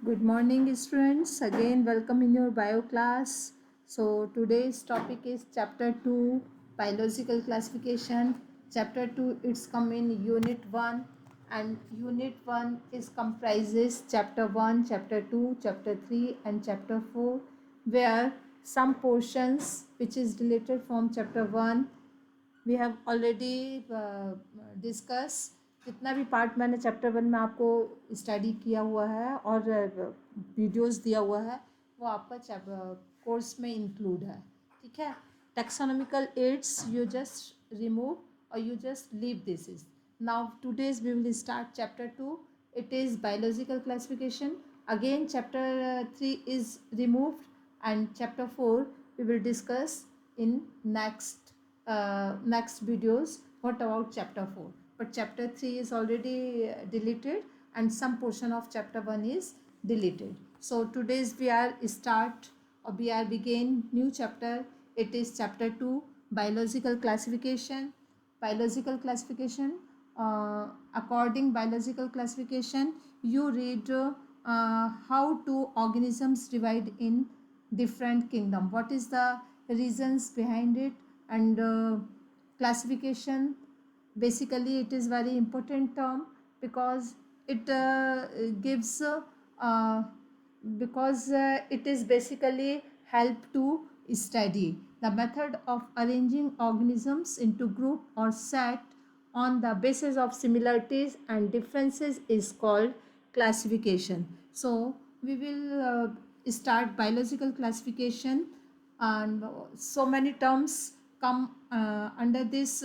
Good morning, students. Again, welcome in your bio class. So, today's topic is chapter 2, biological classification. Chapter 2, it's come in unit 1, and unit 1 is comprises chapter 1, chapter 2, chapter 3, and chapter 4, where some portions which is related from chapter 1 we have already discuss जितना भी part मैंने chapter 1 में आपको study किया हुआ है और videos दिया हुआ है वो आपका कोर्स में इंक्लूड है. ठीक है. Taxonomical aids you just remove और you just leave this is. Now today's we will start chapter 2. It is biological classification. Again chapter 3 is removed and chapter 4 we will discuss in next videos what about chapter 4, but chapter 3 is already deleted and some portion of chapter 1 is deleted. So today's we are start or we are begin new chapter. It is chapter 2, biological classification. Biological classification, according biological classification you read how do organisms divide in different kingdom, what is the reasons behind it, and classification. Basically it is very important term because it gives because it is basically help to study the method of arranging organisms into group or set on the basis of similarities and differences is called classification. So we will start biological classification, and so many terms come under this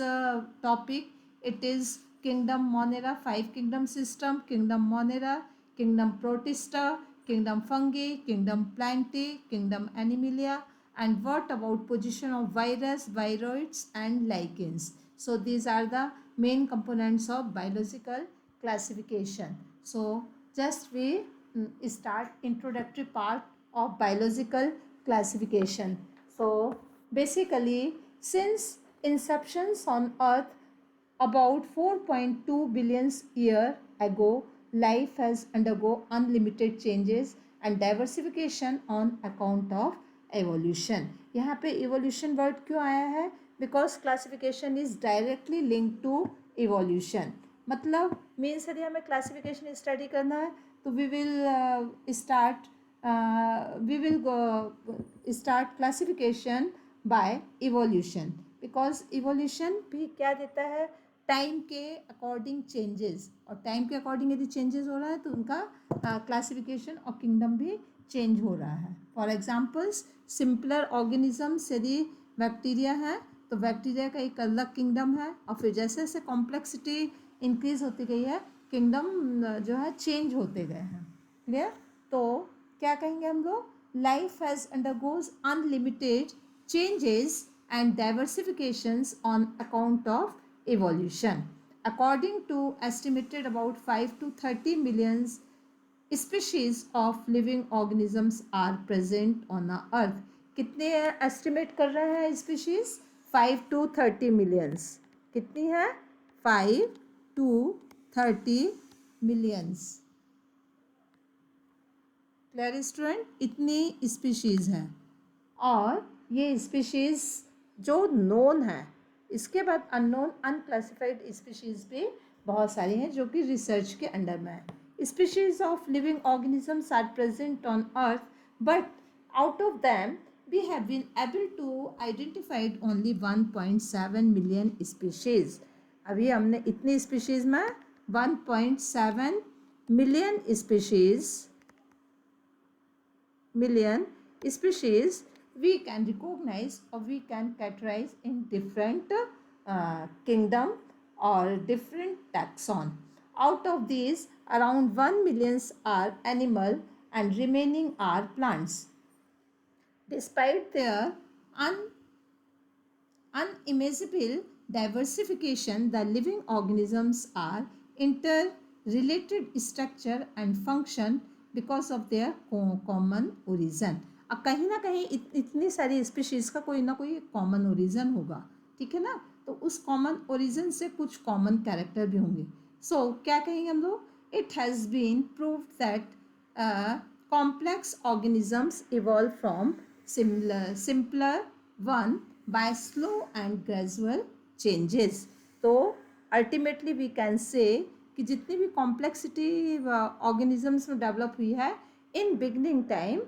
topic. It is kingdom Monera, 5 kingdom system, kingdom Monera, kingdom Protista, kingdom Fungi, kingdom Plantae, kingdom Animalia, and what about position of virus, viroids, and lichens. So these are the main components of biological classification. So just we start introductory part of biological classification. So basically since inceptions on earth about 4.2 billion year ago, life has undergo unlimited changes and diversification on account of evolution. यहाँ पे evolution word क्यों आया है? Because classification is directly linked to evolution. मतलब means यदि हमें classification study करना है तो we will start classification by evolution, because evolution भी क्या देता है, टाइम के अकॉर्डिंग चेंजेस, और टाइम के अकॉर्डिंग यदि चेंजेस हो रहा है तो उनका क्लासिफिकेशन और किंगडम भी चेंज हो रहा है. फॉर एग्जांपल्स सिंपलर ऑर्गेनिजम्स यदि बैक्टीरिया है तो बैक्टीरिया का एक अलग किंगडम है, और फिर जैसे जैसे कॉम्प्लेक्सिटी इंक्रीज होती गई है किंगडम जो है चेंज होते गए हैं. क्लियर? तो क्या कहेंगे हम लोग, life has undergoes unlimited changes and diversifications on account of evolution. According to estimated about 5 to 30 million species of living organisms are present on the earth. कितने estimate कर रहे हैं species? 5 to 30 millions. कितनी है? 5 to 30 millions. Clear student? इतनी species हैं, और ये स्पीशीज़ जो नोन है, इसके बाद अननोन अनक्लासिफाइड स्पीशीज़ भी बहुत सारी हैं जो कि रिसर्च के अंडर में है. Species of living organisms are present on earth, but out of them we have been able to identified only 1.7 million species. अभी हमने इतनी स्पीशीज़ में 1.7 million species we can recognize or we can categorize in different kingdom or different taxon. Out of these around 1 million are animal and remaining are plants. Despite their unimaginable diversification, the living organisms are interrelated structure and function because of their common origin. अब कहीं ना कहीं इतनी सारी species का कोई ना कोई कॉमन ओरिजिन होगा. ठीक है ना? तो उस कॉमन ओरिजिन से कुछ कॉमन कैरेक्टर भी होंगे. सो क्या कहेंगे हम लोग, it has been proved that complex organisms evolve from simpler one by slow and gradual changes. तो अल्टीमेटली वी कैन से कि जितनी भी कॉम्प्लेक्सिटी ऑर्गेनिजम्स में डेवलप हुई है, इन बिगनिंग टाइम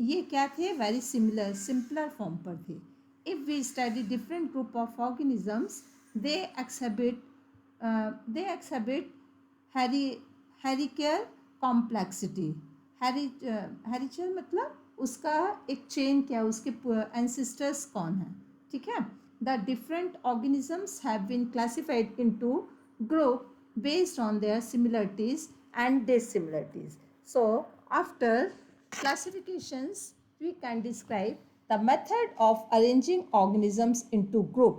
ये क्या थे, वेरी सिंपलर फॉर्म पर थे. If we study different group of organisms, they exhibit हेरिकेयर कॉम्प्लेक्सिटी. हेरिकेयर मतलब उसका एक चेन क्या है, उसके एंसेस्टर्स कौन है. ठीक है. The different organisms have been classified into group based on their similarities and dissimilarities. So after classifications, we can describe the method of arranging organisms into group.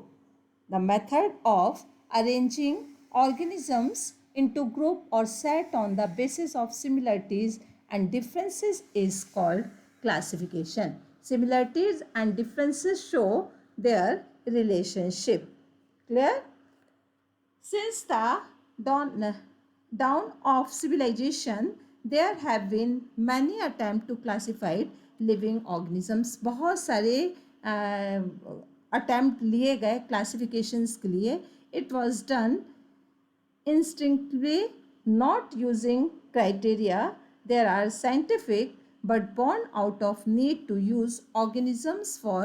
The method of arranging organisms into group or set on the basis of similarities and differences is called classification. Similarities and differences show their relationship. Clear? Since the dawn of civilization, there have been many attempts to classify living organisms. बहुत सारे attempt लिए गए classifications के लिए. It was done instinctively, not using criteria. There are scientific but born out of need to use organisms for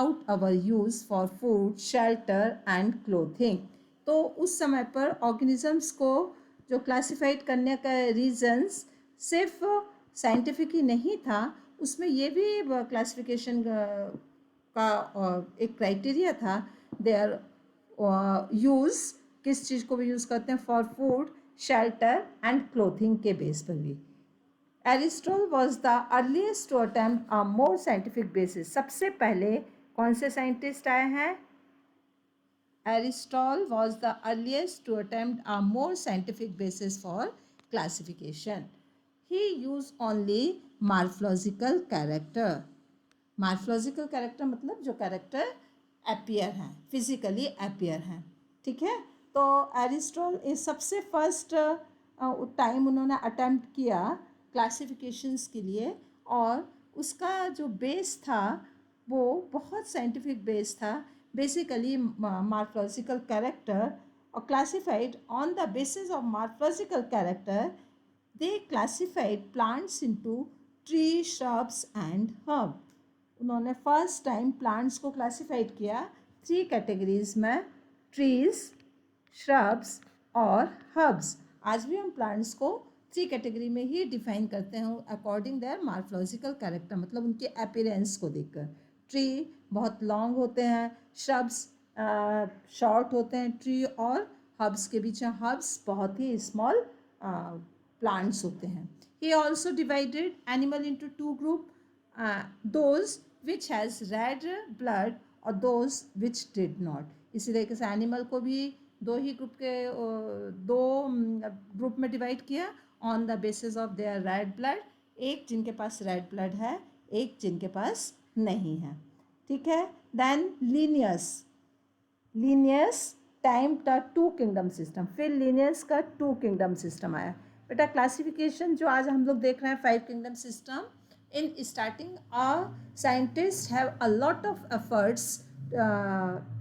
out our use for food, shelter and clothing. तो उस समय पर ऑर्गेनिजम्स को जो क्लासिफाइड करने का रीजंस सिर्फ साइंटिफिक ही नहीं था, उसमें ये भी क्लासिफिकेशन का एक क्राइटेरिया था. देयर यूज़ किस चीज़ को भी यूज़ करते हैं, for food, shelter and clothing के बेस पर भी. Aristotle was the earliest to attempt a more scientific basis. सबसे पहले कौन से साइंटिस्ट आए हैं? Aristotle was the earliest to attempt a more scientific basis for classification. He used only morphological character. Morphological character मतलब जो character appear हैं, physically appear हैं. ठीक है. तो एरिस्टोटल इस सबसे फर्स्ट टाइम उन्होंने अटेम्प्ट किया क्लासिफिकेशंस के लिए, और उसका जो बेस था वो बहुत साइंटिफिक बेस था. Basically morphological character, or classified on the basis of morphological character, they classified plants into tree, shrubs and herb. उन्होंने फर्स्ट टाइम प्लांट्स को क्लासिफाइड किया 3 कैटेगरीज में, ट्रीज, श्रब्स और हर्ब्स. आज भी हम प्लांट्स को 3 कैटेगरी में ही डिफाइन करते हैं अकॉर्डिंग देयर मॉर्फोलॉजिकल कैरेक्टर, मतलब उनके अपीयरेंस को देखकर. ट्री बहुत लॉन्ग होते हैं, श्रब्स शॉर्ट होते हैं ट्री और हर्ब्स के बीच में हर्ब्स बहुत ही स्मॉल प्लांट्स होते हैं. He also divided animal into 2 group, those which has red blood और दोज विच डिड नॉट. इसी तरीके से एनिमल को भी दो ग्रुप में डिवाइड किया on the basis of their red blood. एक जिनके पास रेड ब्लड है, एक जिनके पास नहीं है. ठीक है. Then Linnaeus time the 2 kingdom system. फिर लीनियस का 2 किंगडम सिस्टम आया. बेटा क्लासिफिकेशन जो आज हम लोग देख रहे हैं 5 kingdom system, in starting scientist have a lot of efforts,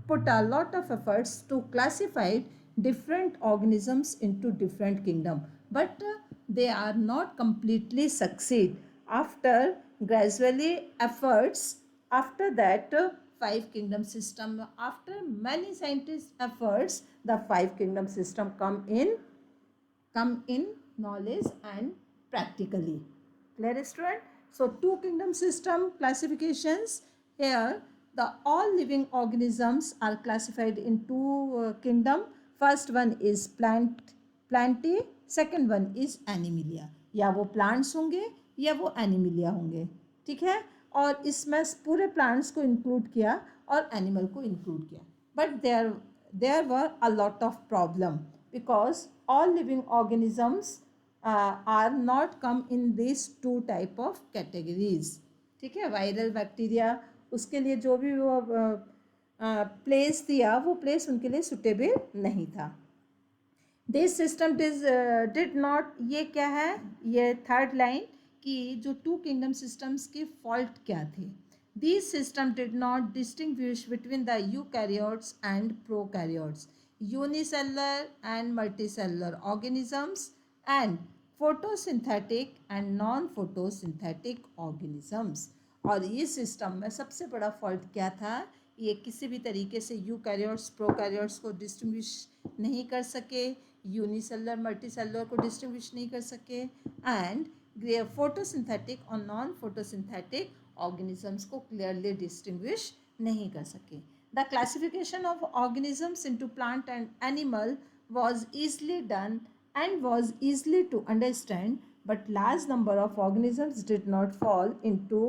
put a lot of efforts to classify different organisms into different kingdom, but they are not completely succeed. After gradually efforts, after that 5 kingdom system, after many scientists efforts, the 5 kingdom system come in knowledge and practically. Clear student? So 2 kingdom system classifications. Here the all living organisms are classified in 2 kingdom. First one is plantae, second one is animalia. या वो plants होंगे या वो animalia होंगे. ठीक है. और इसमें पूरे प्लांट्स को इंक्लूड किया और एनिमल को इंक्लूड किया. But there were a lot of problem because all living organisms are not come in this 2 type of categories. ठीक है. वायरल बैक्टीरिया, उसके लिए जो भी वो प्लेस दिया, वो प्लेस उनके लिए सुटेबल नहीं था. दिस सिस्टम डिड नॉट, ये क्या है, ये थर्ड लाइन, कि जो टू किंगडम सिस्टम्स के फॉल्ट क्या थे. These systems did not distinguish between the eukaryotes and prokaryotes, unicellular and multicellular organisms, and photosynthetic and non-photosynthetic organisms. और ये सिस्टम में सबसे बड़ा फॉल्ट क्या था, ये किसी भी तरीके से यूकैरियोट्स प्रोकैरियोट्स को डिस्टिंग्विश नहीं कर सके, यूनिसेलुलर मल्टीसेलुलर को डिस्टिंग्विश नहीं कर सके, एंड फोटोसिंथेटिक और नॉन फोटोसिंथेटिक ऑर्गेनिजम्स को क्लियरली डिस्टिंग्विश नहीं कर सके. The classification of organisms into plant and animal was easily done and was easily to understand, but large number of organisms did not fall into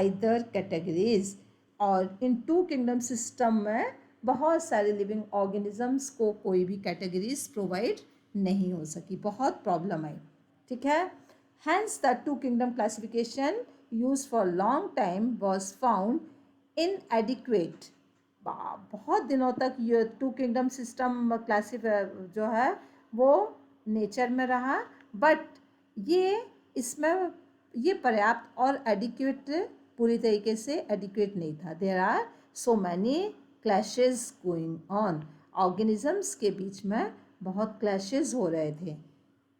either categories. और इन to kingdom system में बहुत सारे living organisms को कोई भी categories provide नहीं हो सकी, बहुत प्रॉब्लम आई. ठीक है. Hence the two kingdom classification used for long time was found inadequate. बहुत दिनों तक ये टू किंगडम सिस्टम क्लासिफाई जो है वो नेचर में रहा, बट ये इसमें ये पर्याप्त और एडिक्वेट पूरी तरीके से एडिक्वेट नहीं था. There are so many clashes going on. Organisms के बीच में बहुत क्लैशेस हो रहे थे.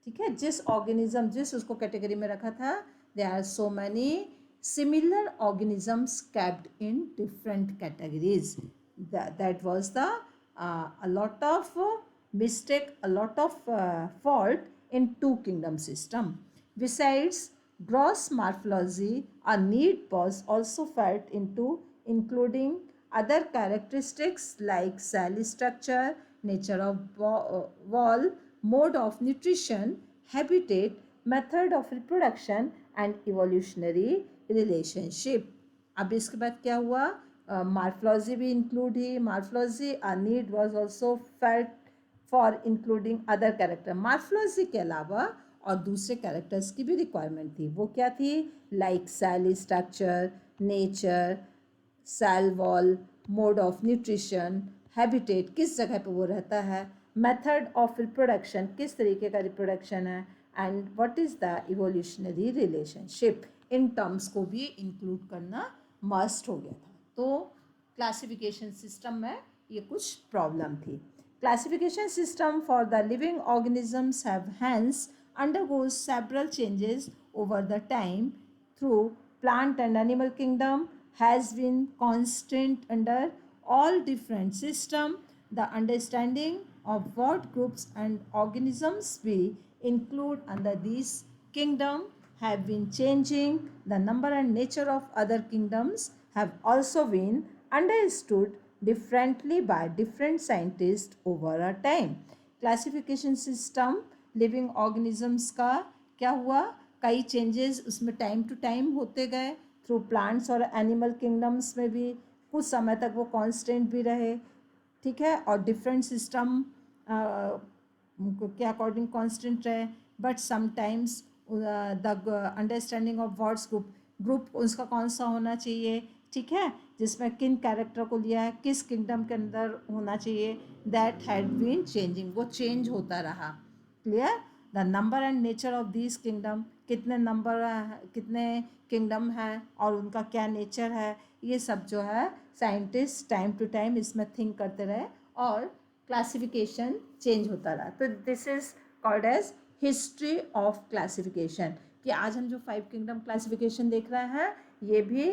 ठीक है. जिस ऑर्गेनिज्म जिस उसको कैटेगरी में रखा था, there are so many similar organisms kept in different categories. That was the a lot of mistake, a lot of fault in two kingdom system. Besides gross morphology, a need was also felt into including other characteristics like cell structure, nature of wall, mode of nutrition, habitat, method of reproduction and evolutionary relationship. अब इसके बाद क्या हुआ, morphology भी include he. Morphology a need was also felt for including other character. Morphology के अलावा और दूसरे कैरेक्टर्स की भी रिक्वायरमेंट थी. वो क्या थी, like cell structure, nature, cell wall, mode of nutrition, habitat किस जगह पे वो रहता है, मेथड ऑफ रिप्रोडक्शन किस तरीके का रिप्रोडक्शन है, and what is the evolutionary relationship. In terms को भी इंक्लूड करना मस्ट हो गया था. तो क्लासिफिकेशन सिस्टम में ये कुछ प्रॉब्लम थी. Classification system for the living organisms have hence undergoes several changes over the time through plant and animal kingdom has been constant under all different system. The understanding of what groups and organisms we include under these kingdom have been changing. The number and nature of other kingdoms have also been understood differently by different scientists over a time. Classification system living organisms का क्या हुआ, कई changes उसमें time to time होते गए. Through plants और animal kingdoms में भी कुछ समय तक वो कांस्टेंट भी रहे. ठीक है. और डिफरेंट सिस्टम के अकॉर्डिंग कांस्टेंट रहे, but sometimes the understanding of words group उसका कौन सा होना चाहिए, ठीक है, जिसमें किन कैरेक्टर को लिया है, किस किंगडम के अंदर होना चाहिए, दैट हैड बीन चेंजिंग. वो चेंज होता रहा. Clear. The number and nature of this kingdom, कितने नंबर कितने किंगडम हैं और उनका क्या नेचर है, ये सब जो है साइंटिस्ट टाइम टू टाइम इसमें थिंक करते रहे और क्लासिफिकेशन चेंज होता रहा. तो this is called as history of classification. कि आज हम जो 5 किंगडम क्लासिफिकेशन देख रहे हैं ये भी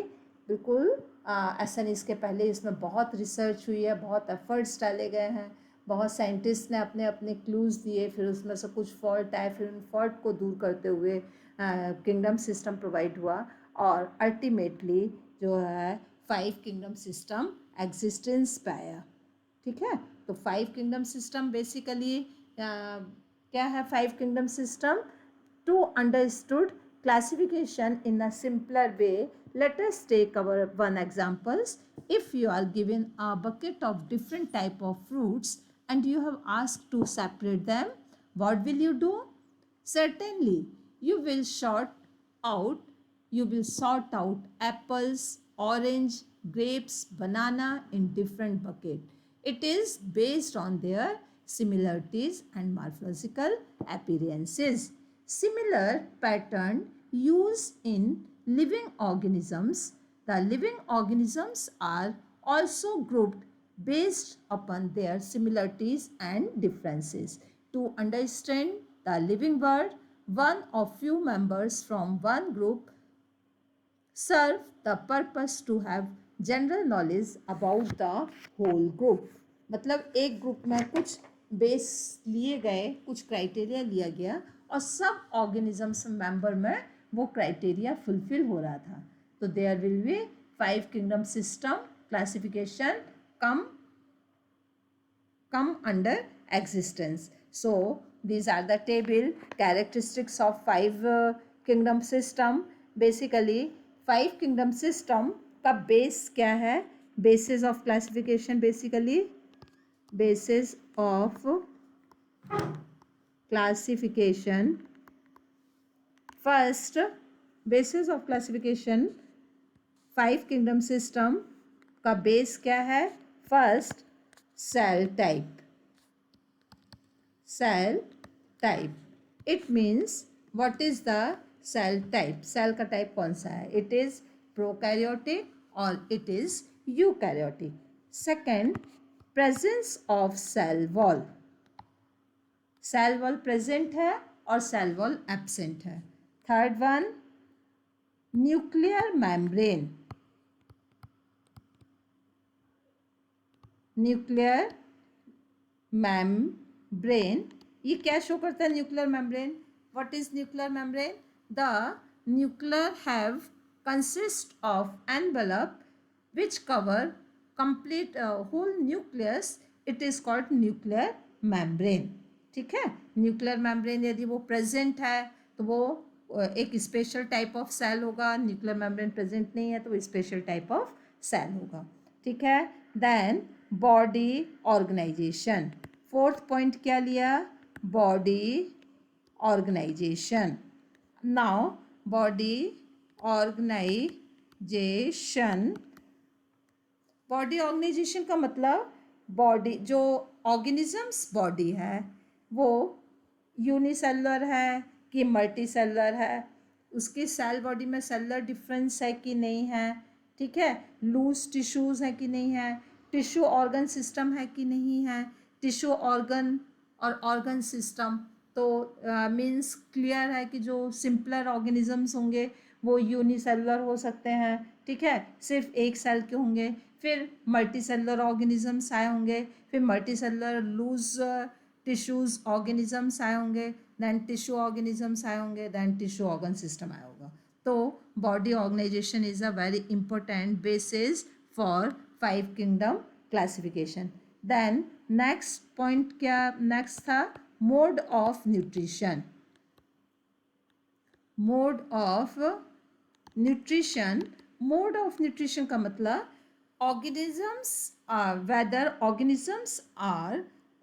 बिल्कुल ऐसा नहीं, इसके पहले इसमें बहुत रिसर्च हुई है, बहुत एफर्ट्स डाले गए हैं, बहुत साइंटिस्ट ने अपने अपने क्लूज़ दिए, फिर उसमें से कुछ फॉल्ट आए, फिर उन फॉल्ट को दूर करते हुए किंगडम सिस्टम प्रोवाइड हुआ और अल्टीमेटली जो है 5 किंगडम सिस्टम एग्जिस्टेंस पाया. ठीक है. तो 5 किंगडम सिस्टम बेसिकली क्या है, 5 kingdom system to understood classification in a simpler way. Let us take our one examples. If you are given a bucket of different type of fruits and you have asked to separate them, what will you do? Certainly you will sort out apples, orange, grapes, banana in different bucket. It is based on their similarities and morphological appearances. Similar pattern used in living organisms. The living organisms are also grouped based upon their similarities and differences. To understand the living world, one or few members from one group serve the purpose to have general knowledge about the whole group. मतलब एक group में कुछ base लिए गए, कुछ criteria लिया गया और सब ऑर्गेनिजम्स मेंबर में वो क्राइटेरिया फुलफिल हो रहा था. तो there will be 5 kingdom system classification come under existence. So these are the table characteristics of 5 kingdom system. Basically 5 kingdom system का base क्या है? Basis of classification, basically basis of classification. First, basis of classification 5 kingdom system का base क्या है? First, cell type. Cell type. It means what is the cell type? Cell का type कौन सा है? It is prokaryotic or it is eukaryotic. Second, presence of cell wall. Cell wall present है और cell wall absent है. Third one, nuclear membrane. Nuclear membrane. ये क्या show करता है nuclear membrane? What is nuclear membrane? The nuclear have consist of envelope which cover complete whole nucleus. It is called nuclear membrane. ठीक है, nuclear membrane यदि वो present है तो वो एक स्पेशल टाइप ऑफ सेल होगा. न्यूक्लियर मेम्ब्रेन प्रेजेंट नहीं है तो वो स्पेशल टाइप ऑफ सेल होगा. ठीक है. Then body organisation. Fourth point क्या लिया? Body organisation. Now body organisation. Body organisation का मतलब बॉडी जो ऑर्गेनिजम्स बॉडी है वो यूनिसेलुलर है कि मल्टी सेलुलर है, उसकी सेल बॉडी में सेलुलर डिफरेंस है कि नहीं है. ठीक है, लूज टिश्यूज़ हैं कि नहीं है, टिश्यू ऑर्गन सिस्टम है कि नहीं है. टिश्यू ऑर्गन और ऑर्गन सिस्टम तो मीन्स क्लियर है कि जो सिंपलर ऑर्गेनिजम्स होंगे वो यूनिसेलुलर हो सकते हैं. ठीक है, सिर्फ एक सेल के होंगे. फिर मल्टी सेलुलर ऑर्गेनिजम्स आए होंगे, फिर multi cellular loose tissues organisms आए होंगे, दैन टिश्यू ऑर्गेनिजम्स आए होंगे, दैन टिश्यू ऑर्गन सिस्टम आया होगा. तो body organisation is a very important basis for 5 kingdom classification. Then next point क्या नेक्स्ट था? Mode of nutrition. Mode of nutrition. Mode of nutrition का मतलब organisms are whether organisms are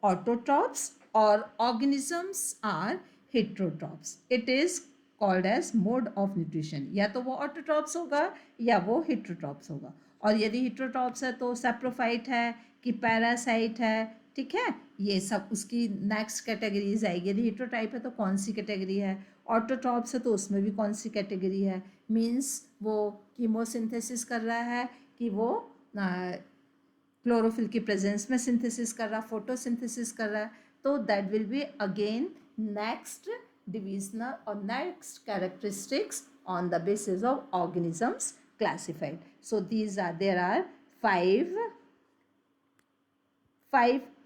autotrophs or organisms are heterotrophs. It is called as mode of nutrition. या तो वो autotrophs होगा या वो heterotrophs होगा. और यदि heterotrophs है तो saprophyte है कि parasite है. ठीक है, ये सब उसकी नेक्स्ट कैटेगरीज आएगी. यदि heterotype है तो कौन सी कैटेगरी है, ऑटोट्रॉप्स है तो उसमें भी कौन सी कैटेगरी है. मीन्स वो कीमोसिंथेसिस कर रहा है कि वो क्लोरोफिल की प्रेजेंस में सिंथेसिस कर रहा, फोटोसिंथेसिस कर रहा है. तो that will be again next divisional और next characteristics on the basis of organisms classified. So these are there are five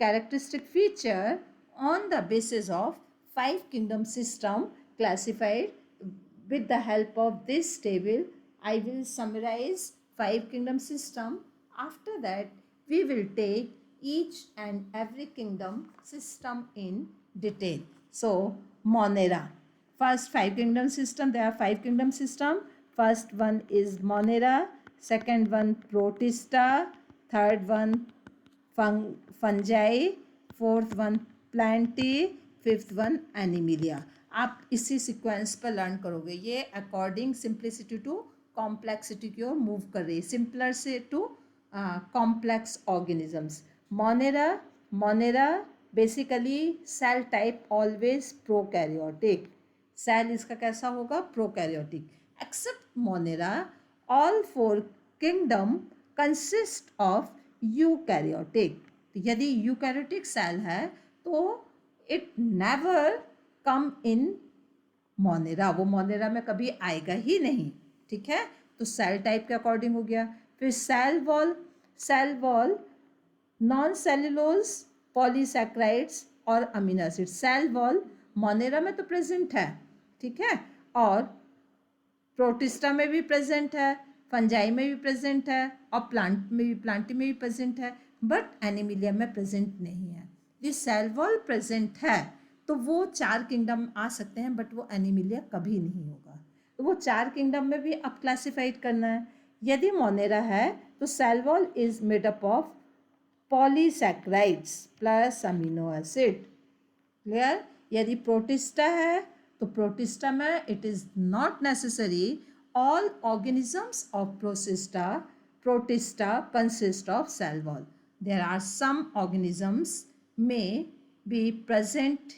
characteristic feature on the basis of 5 kingdom system classified. With the help of this table I will summarize 5 kingdom system. After that we will take each and every kingdom system in detail. So Monera. First 5 kingdom system, there are 5 kingdom system. First one is Monera, second one Protista, third one fungi, fourth one Plantae, fifth one Animalia. आप इसी sequence पर learn करोगे. ये according simplicity to complexity की ओर move कर रही है, simpler से to complex organisms. Monera basically cell type always prokaryotic. Cell इसका कैसा होगा, prokaryotic. Except Monera, all 4 kingdom consist of eukaryotic. यदि यूकैरियोटिक सेल है तो it never come in Monera, वो मोनेरा में कभी आएगा ही नहीं. ठीक है, तो सेल टाइप के अकॉर्डिंग हो गया. फिर cell wall non cellulose polysaccharides और amino acid. Cell wall Monera में तो प्रेजेंट है, ठीक है, और प्रोटिस्टा में भी प्रेजेंट है, फंजाई में भी प्रेजेंट है, और प्लांटी में भी प्रेजेंट है, बट एनिमिलिया में प्रेजेंट नहीं है. ये सेल वॉल प्रेजेंट है तो वो 4 किंगडम आ सकते हैं, बट वो एनिमिलिया कभी नहीं होगा. तो वो 4 किंगडम में भी अब क्लासिफाइड करना है. यदि मोनेरा है तो cell wall is made up of polysaccharides plus amino acid. Clear. यदि प्रोटिस्टा है तो प्रोटिस्टा में it is not necessary. All organisms of Protista consist of cell wall. There are some organisms may be present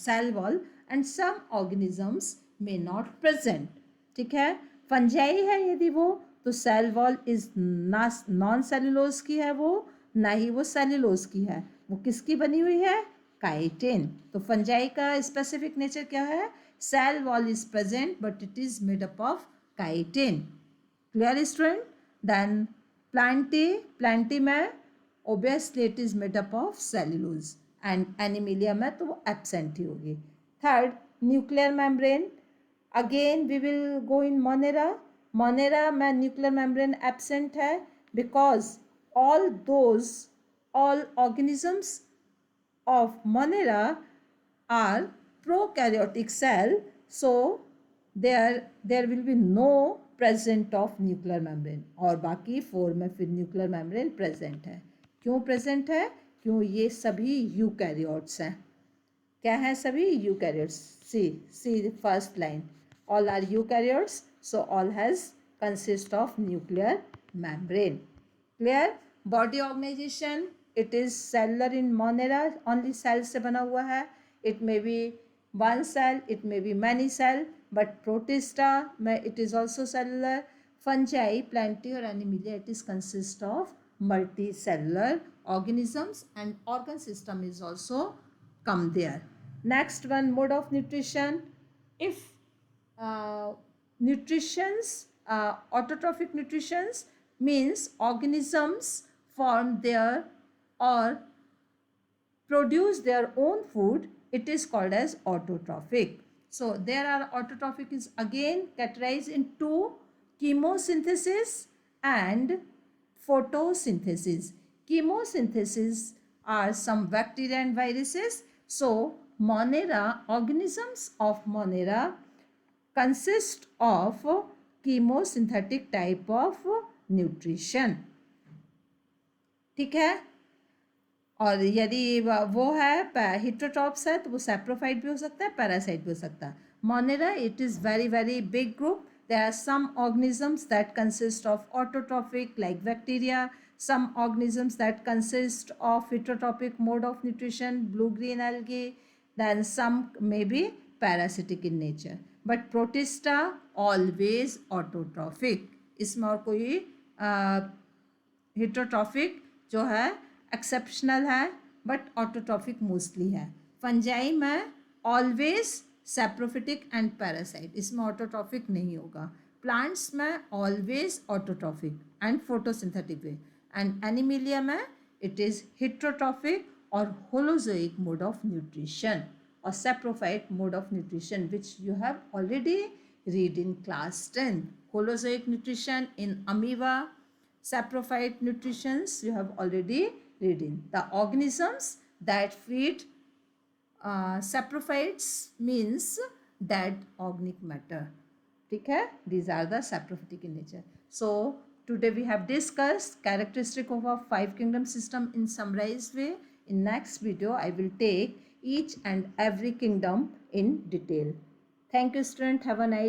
cell wall and some organisms may not present. ठीक है. Fungi है यदि वो, तो cell wall is non cellulose की है वो, ना ही वो सेलुलोज की है. वो किसकी बनी हुई है, काइटिन. तो फंजाई का स्पेसिफिक नेचर क्या है, cell wall is present but it is made up of chitin. Clear student. Then Plantae में obviously it is made up of cellulose and animalia में तो वो absent ही होगी. Third, nuclear membrane. Again we will go in Monera में nuclear membrane absent है because all organisms of monera are prokaryotic cell, so there will be no present of nuclear membrane. और बाकी 4 में फिर न्यूक्लियर मेम्ब्रेन प्रेजेंट है. क्यों present है, क्यों, ये सभी यूकैरियोट्स हैं. क्या है, सभी eukaryotes. See first line, all are eukaryotes, so all has consist of nuclear membrane. Clear. Body organisation, it is cellular in Monera, only cell से बना हुआ है. It may be one cell, it may be many cell, but Protista में it is also cellular. Fungi, plantae और Animalia, it is consist of multicellular organisms and organ system is also come there. Next one, mode of nutrition. If autotrophic nutritions means organisms form their or produce their own food, it is called as autotrophic. So there are autotrophic is again categorized into chemosynthesis and photosynthesis. Chemosynthesis are some bacteria and viruses. So organisms of Monera consist of chemosynthetic type of nutrition. ठीक है. और यदि वो है हिट्रोट्रॉप्स है तो वो saprophyte भी हो सकता है, पैरासाइट भी हो सकता है. Monera, it is very big group. There are some organisms that consist of autotrophic like bacteria, some organisms that consist of heterotrophic mode of nutrition, blue-green algae, then some may be parasitic in nature. But protista always autotrophic. इसमें और कोई heterotrophic जो है exceptional है, but autotrophic mostly है. Fungi में always saprophytic and parasite, इसमें autotrophic नहीं होगा. प्लांट्स में always autotrophic and photosynthetic way. And Animalia में इट इज़ हिट्रोट्रॉफिक और होलोजोइक मोड ऑफ न्यूट्रिशन और saprophyte mode of nutrition which you have already read in class 10. Holozoic nutrition in amoeba, saprophyte nutritions you have already read in. The organisms that feed saprophytes means dead organic matter. ठीक है. These are the saprophytic in nature. So today we have discussed characteristic of a 5 kingdom system in summarized way. In next video I will take each and every kingdom in detail. Thank you student. Have a nice